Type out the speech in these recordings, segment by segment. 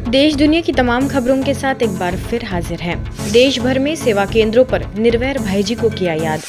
देश दुनिया की तमाम खबरों के साथ एक बार फिर हाजिर हैं। देश भर में सेवा केंद्रों पर निर्वैर भाईजी को किया याद।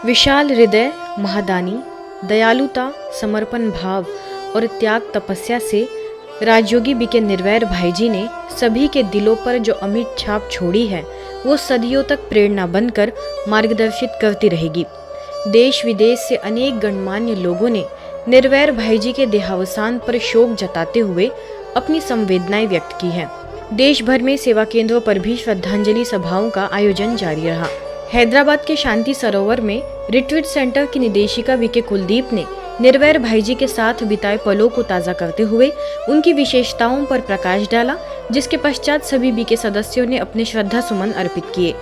विशाल हृदय, महादानी, दयालुता, समर्पण भाव और त्याग तपस्या से राजयोगी बीके निर्वैर भाईजी ने सभी के दिलों पर जो अमिट छाप छोड़ी है, वो सदियों तक प्रेरणा बनकर मार्गदर्शित करती रहेगी। देश विदेश से अनेक गणमान्य लोगों ने निर्वैर भाईजी के देहावसान पर शोक जताते हुए अपनी संवेदनाएं व्यक्त की हैं। देश भर में सेवा केंद्रों पर भी श्रद्धांजलि सभाओं का आयोजन जारी रहा। हैदराबाद के शांति सरोवर में रिट्रीट सेंटर की निदेशिका वीके कुलदीप ने निर्वैर भाईजी के साथ बिताए पलों को ताज़ा करते हुए उनकी विशेषताओं पर प्रकाश डाला, जिसके पश्चात सभी बीके सदस्यों ने अपने श्रद्धा सुमन अर्पित किए।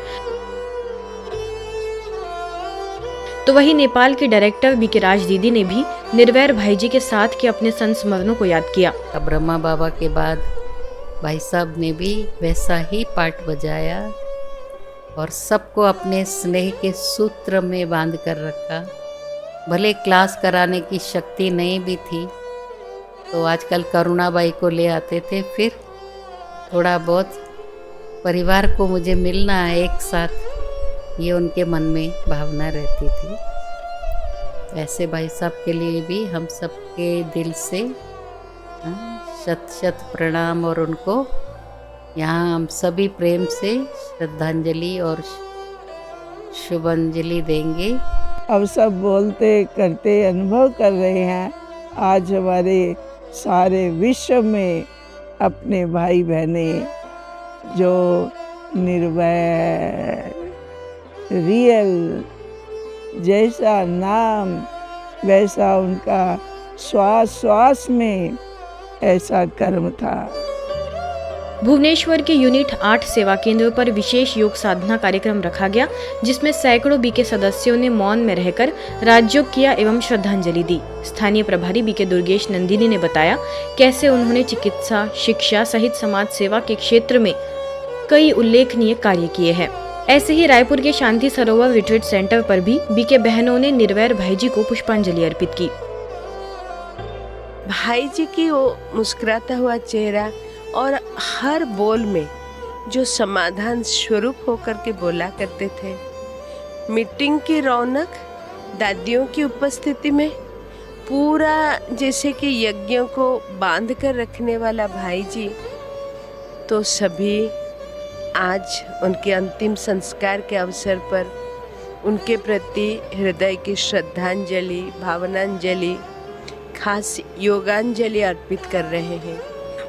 तो वहीं नेपाल के डायरेक्टर बीके राज दीदी ने भी निर्वैर भाईजी के साथ के अपने संस्मरणों को याद किया। ब्रह्मा बाबा के बाद भाई साहब ने भी वैसा ही पार्ट बजाया और सबको अपने स्नेह के सूत्र में बांध कर रखा। भले क्लास कराने की शक्ति नहीं भी थी तो आजकल करुणाबाई को ले आते थे, फिर थोड़ा बहुत परिवार को मुझे मिलना है एक साथ, ये उनके मन में भावना रहती थी। ऐसे भाई साहब के लिए भी हम सबके दिल से शत शत प्रणाम और उनको यहाँ हम सभी प्रेम से श्रद्धांजलि और शुभांजलि देंगे। अब सब बोलते करते अनुभव कर रहे हैं। आज हमारे सारे विश्व में अपने भाई बहने जो निर्वैर, रियल, जैसा नाम वैसा उनका श्वास श्वास में ऐसा कर्म था। भुवनेश्वर के यूनिट 8 सेवा केंद्रों पर विशेष योग साधना कार्यक्रम रखा गया, जिसमें सैकड़ों बीके सदस्यों ने मौन में रहकर राजयोग किया एवं श्रद्धांजलि दी। स्थानीय प्रभारी बीके दुर्गेश नंदिनी ने बताया कैसे उन्होंने चिकित्सा, शिक्षा सहित समाज सेवा के क्षेत्र में कई उल्लेखनीय कार्य किए हैं। ऐसे ही रायपुर के शांति सरोवर रिट्रीट सेंटर पर भी बीके बहनों ने निर्वैर भाईजी को पुष्पांजलि अर्पित की। भाईजी की वो मुस्कुराता हुआ चेहरा और हर बोल में जो समाधान स्वरूप होकर के बोला करते थे। मीटिंग की रौनक दादियों की उपस्थिति में पूरा जैसे कि यज्ञों को बांध कर रखने वाला भाईजी, तो सभी आज उनके अंतिम संस्कार के अवसर पर उनके प्रति हृदय की श्रद्धांजलि, भावनांजलि, खास योगांजलि अर्पित कर रहे हैं।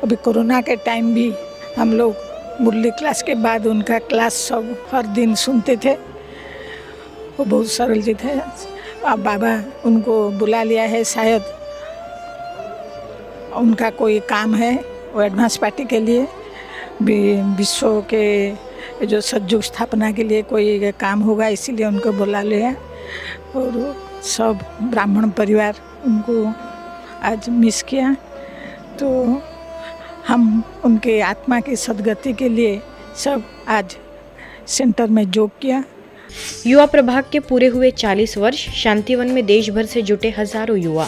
अभी कोरोना के टाइम भी हम लोग मुरली क्लास के बाद उनका क्लास सब हर दिन सुनते थे। वो बहुत सरल जी थे। अब बाबा उनको बुला लिया है, शायद उनका कोई काम है वो एडवांस पार्टी के लिए, विश्व के जो सतयुग स्थापना के लिए कोई काम होगा, इसीलिए उनको बुला लिया। और सब ब्राह्मण परिवार उनको आज मिस किया। तो हम उनके आत्मा की सद्गति के लिए सब आज सेंटर में योग किया। युवा प्रभाग के पूरे हुए 40 वर्ष, शांतिवन में देश भर से जुटे हजारों युवा।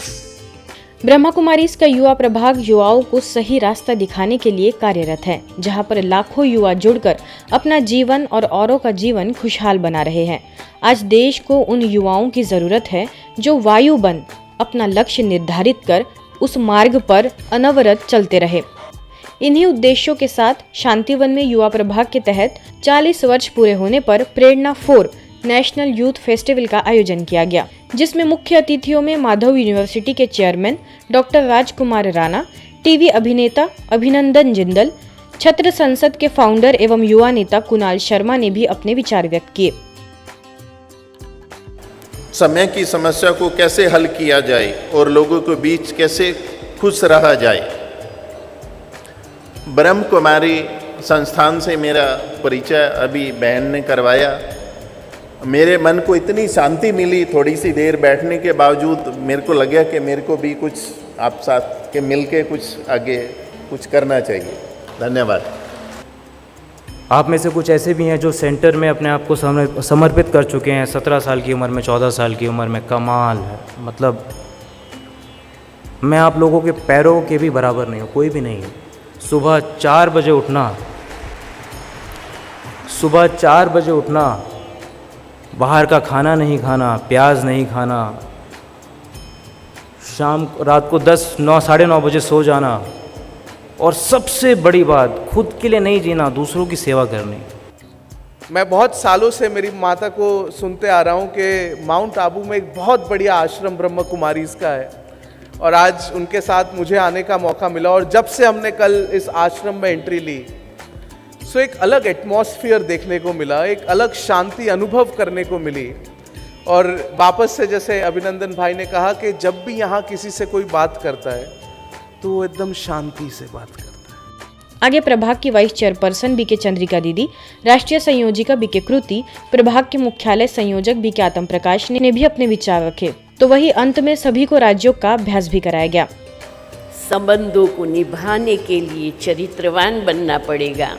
ब्रह्मा कुमारी का युवा प्रभाग युवाओं को सही रास्ता दिखाने के लिए कार्यरत है, जहां पर लाखों युवा जुड़कर अपना जीवन और औरों का जीवन खुशहाल बना रहे हैं। आज देश को उन युवाओं की जरूरत है जो वायु बन अपना लक्ष्य निर्धारित कर उस मार्ग पर अनवरत चलते रहे। इन्हीं उद्देश्यों के साथ शांतिवन में युवा प्रभाग के तहत 40 वर्ष पूरे होने पर प्रेरणा 4 नेशनल यूथ फेस्टिवल का आयोजन किया गया, जिसमें मुख्य अतिथियों में माधव यूनिवर्सिटी के चेयरमैन डॉक्टर राजकुमार राणा, टीवी अभिनेता अभिनंदन जिंदल, छत्र संसद के फाउंडर एवं युवा नेता कुणाल शर्मा ने भी अपने विचार व्यक्त किए। समय की समस्या को कैसे हल किया जाए और लोगों के बीच कैसे खुश रहा जाए। ब्रह्म कुमारी संस्थान से मेरा परिचय अभी बहन ने करवाया। मेरे मन को इतनी शांति मिली, थोड़ी सी देर बैठने के बावजूद मेरे को लगा कि मेरे को भी कुछ आप साथ के मिल के कुछ आगे कुछ करना चाहिए। धन्यवाद। आप में से कुछ ऐसे भी हैं जो सेंटर में अपने आप को समर्पित कर चुके हैं। 17 साल की उम्र में, 14 साल की उम्र में। कमाल है। मतलब मैं आप लोगों के पैरों के भी बराबर नहीं हूँ, कोई भी नहीं है। सुबह 4 बजे उठना, बाहर का खाना नहीं खाना, प्याज नहीं खाना, रात को 9 साढ़े 9 बजे सो जाना, और सबसे बड़ी बात, खुद के लिए नहीं जीना, दूसरों की सेवा करनी। मैं बहुत सालों से मेरी माता को सुनते आ रहा हूँ कि माउंट आबू में एक बहुत बढ़िया आश्रम ब्रह्म कुमारीज का है, और आज उनके साथ मुझे आने का मौका मिला। और जब से हमने कल इस आश्रम में एंट्री ली, सो एक अलग एटमॉस्फेयर देखने को मिला, एक अलग शांति अनुभव करने को मिली। और वापस से जैसे अभिनंदन भाई ने कहा कि जब भी यहाँ किसी से कोई बात करता है तो वो एकदम शांति से बात करता है। आगे प्रभाग की वाइस चेयरपर्सन बीके चंद्रिका दीदी, राष्ट्रीय संयोजिका बीके कृति, प्रभाग के मुख्यालय संयोजक बीके आत्म प्रकाश ने भी अपने विचार रखे। तो वही अंत में सभी को राज्यों का अभ्यास भी कराया गया। संबंधों को निभाने के लिए चरित्रवान बनना पड़ेगा।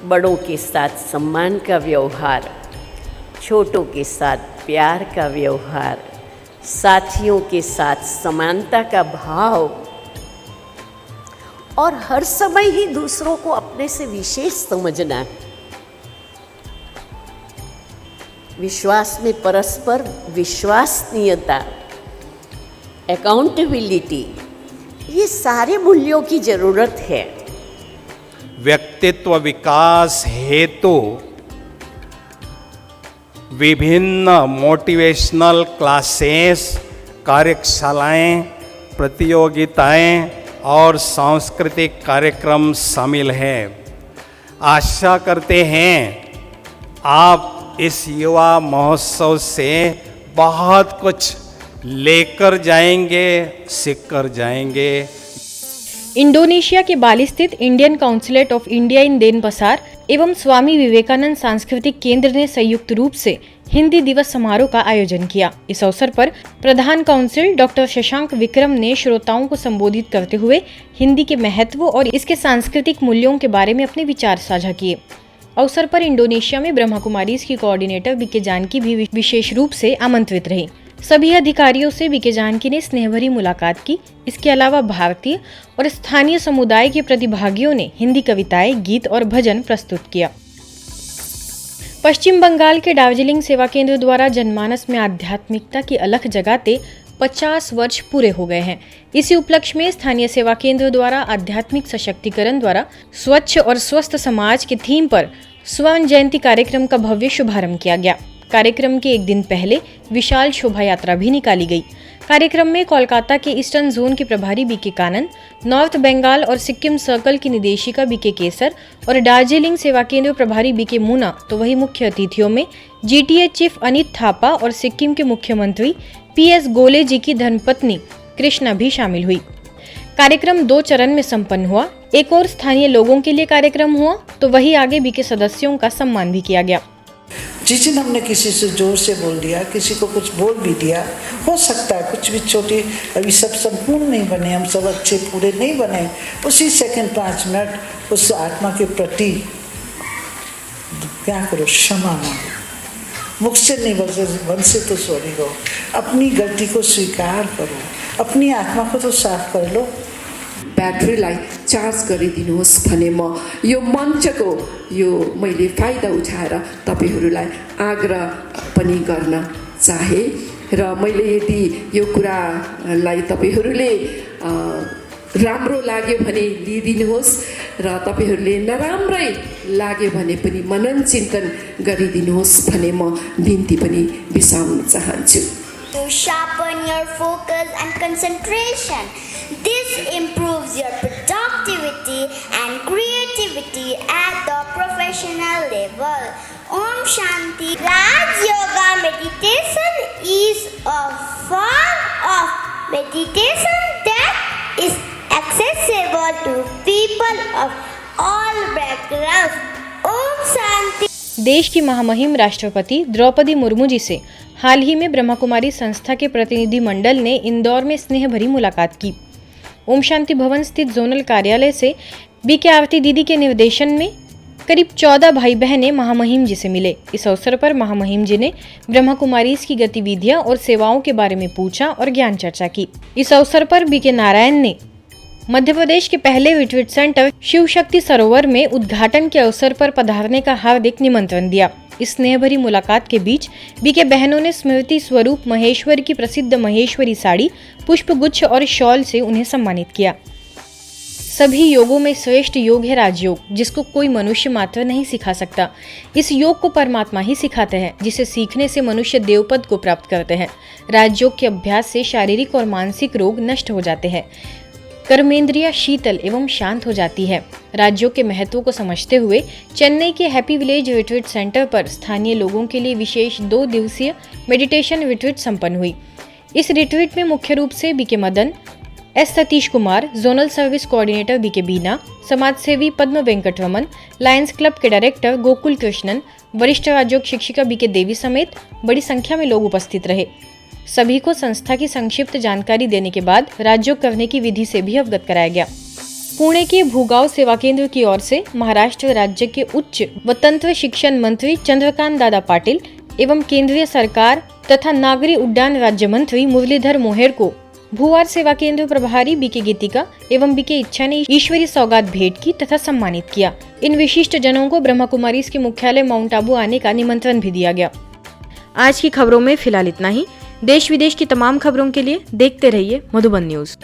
बड़ों के साथ सम्मान का व्यवहार, छोटों के साथ प्यार का व्यवहार, साथियों के साथ समानता का भाव, और हर समय ही दूसरों को अपने से विशेष समझना। विश्वास में परस्पर विश्वसनीयता, अकाउंटेबिलिटी, ये सारे मूल्यों की जरूरत है। व्यक्तित्व विकास हेतु विभिन्न मोटिवेशनल क्लासेस, कार्यशालाएं, प्रतियोगिताएं और सांस्कृतिक कार्यक्रम शामिल हैं। आशा करते हैं आप इस युवा महोत्सव से बहुत कुछ लेकर जाएंगे, सीख कर जाएंगे। इंडोनेशिया के बाली स्थित Indian consulate of India in Denpasar एवं स्वामी विवेकानंद सांस्कृतिक केंद्र ने संयुक्त रूप से हिंदी दिवस समारोह का आयोजन किया। इस अवसर पर प्रधान काउंसिल डॉक्टर शशांक विक्रम ने श्रोताओं को संबोधित करते हुए हिंदी के महत्व और इसके सांस्कृतिक मूल्यों के बारे में अपने विचार साझा किए। अवसर पर इंडोनेशिया में ब्रह्मा कुमारीज की कोऑर्डिनेटर बीके जानकी भी विशेष रूप से आमंत्रित रही। सभी अधिकारियों से बीके जानकी ने स्नेहभरी मुलाकात की। इसके अलावा भारतीय और स्थानीय समुदाय के प्रतिभागियों ने हिंदी कविताएं, गीत और भजन प्रस्तुत किया। पश्चिम बंगाल के दार्जिलिंग सेवा केंद्र द्वारा जनमानस में आध्यात्मिकता की अलख जगाते 50 वर्ष पूरे हो गए हैं। इसी उपलक्ष्य में स्थानीय सेवा केंद्र द्वारा आध्यात्मिक सशक्तिकरण द्वारा स्वच्छ और स्वस्थ समाज के थीम पर स्वर्ण जयंती कार्यक्रम का भव्य शुभारंभ किया गया। कार्यक्रम के एक दिन पहले विशाल शोभा यात्रा भी निकाली गई। कार्यक्रम में कोलकाता के ईस्टर्न जोन के प्रभारी बीके कानन, नॉर्थ बंगाल और सिक्किम सर्कल की निदेशिका बीके केसर और दार्जिलिंग सेवा केंद्र प्रभारी बीके मुना, तो वही मुख्य अतिथियों में जीटीए चीफ अनित थापा और सिक्किम के मुख्यमंत्री पीएस गोले जी की धर्मपत्नी कृष्णा भी शामिल हुई। कार्यक्रम 2 चरण में संपन्न हुआ। एक और स्थानीय लोगों के लिए कार्यक्रम हुआ, तो वही आगे बीके सदस्यों का सम्मान भी किया गया। जिस दिन हमने किसी से जोर से बोल दिया, किसी को कुछ बोल भी दिया, हो सकता है कुछ भी छोटी, अभी सब संपूर्ण नहीं बने, हम सब अच्छे पूरे नहीं बने, उसी सेकंड 5 मिनट उस आत्मा के प्रति क्या करो, क्षमा मांगो। मुख से नहीं मन से तो सॉरी करो, अपनी गलती को स्वीकार करो, अपनी आत्मा को तो साफ कर लो। ब्याट्रीलाई चार्ज गरिदिनुहोस् भने म यो मञ्चको यो मैले फाइदा उठाएर तपाईहरूलाई आग्रह पनि गर्न चाहे र मैले यदि यो कुरालाई तपाईहरूले राम्रो लाग्यो भने लिदिनुहोस् र तपाईहरूले नराम्रै लाग्यो भने पनि मनन चिन्तन गरिदिनुहोस् भने म बिन्ती पनि बिसाउन चाहन्छु। To sharpen your focus and concentration. This improves your productivity and creativity at the professional level. Om Shanti. Raj Yoga meditation is a form of meditation that is accessible to people of all backgrounds. Om Shanti. देश की महामहिम राष्ट्रपति द्रौपदी मुर्मू जी से हाल ही में ब्रह्मा कुमारी संस्था के प्रतिनिधि मंडल ने इंदौर में स्नेह भरी मुलाकात की। ओम शांति भवन स्थित जोनल कार्यालय से बीके आरती दीदी के निर्देशन में करीब 14 भाई बहनें महामहिम जी से मिले। इस अवसर पर महामहिम जी ने ब्रह्मा कुमारीज की गतिविधियां और सेवाओं के बारे में पूछा और ज्ञान चर्चा की। इस अवसर पर बीके नारायण ने मध्य प्रदेश के पहले रिट्रीट सेंटर शिव शक्ति सरोवर में उद्घाटन के अवसर पर पधारने का हार्दिक निमंत्रण दिया। इस स्नेह भरी मुलाकात के बीच बीके बहनों ने स्मृति स्वरूप महेश्वर की प्रसिद्ध महेश्वरी साड़ी, पुष्प गुच्छ और शॉल से उन्हें सम्मानित किया। सभी योगों में श्रेष्ठ योग है राजयोग, जिसको कोई मनुष्य मात्र नहीं सिखा सकता। इस योग को परमात्मा ही सिखाते हैं, जिसे सीखने से मनुष्य देवपद को प्राप्त करते हैं। राजयोग के अभ्यास से शारीरिक और मानसिक रोग नष्ट हो जाते हैं, कर्मेंद्रियां शीतल एवं शांत हो जाती है। राजयोग के महत्व को समझते हुए चेन्नई के हैप्पी विलेज रिट्रीट सेंटर पर स्थानीय लोगों के लिए विशेष 2 दिवसीय मेडिटेशन रिट्रीट संपन्न हुई। इस रिट्रीट में मुख्य रूप से BK Madan, S Satish Kumar, zonal service coordinator BK Bina, समाजसेवी पद्म वेंकटरमन, लायंस क्लब के डायरेक्टर गोकुल कृष्णन, वरिष्ठ राजयोग शिक्षिका बीके देवी समेत बड़ी संख्या में लोग उपस्थित रहे। सभी को संस्था की संक्षिप्त जानकारी देने के बाद राजयोग करने की विधि से भी अवगत कराया गया। पुणे के भूगांव सेवा केंद्र की ओर से महाराष्ट्र राज्य के उच्च व तंत्र शिक्षण मंत्री चंद्रकांत दादा पाटिल एवं केंद्रीय सरकार तथा नागरी उड्डयन राज्य मंत्री मुरलीधर मोहेर को भूवार सेवा केंद्र प्रभारी बीके गीतिका एवं बीके इच्छा ने ईश्वरी सौगात भेंट की तथा सम्मानित किया। इन विशिष्ट जनों को ब्रह्मा कुमारीज के मुख्यालय माउंट आबू आने का निमंत्रण भी दिया गया। आज की खबरों में फिलहाल इतना ही। देश विदेश की तमाम खबरों के लिए देखते रहिए मधुबन न्यूज।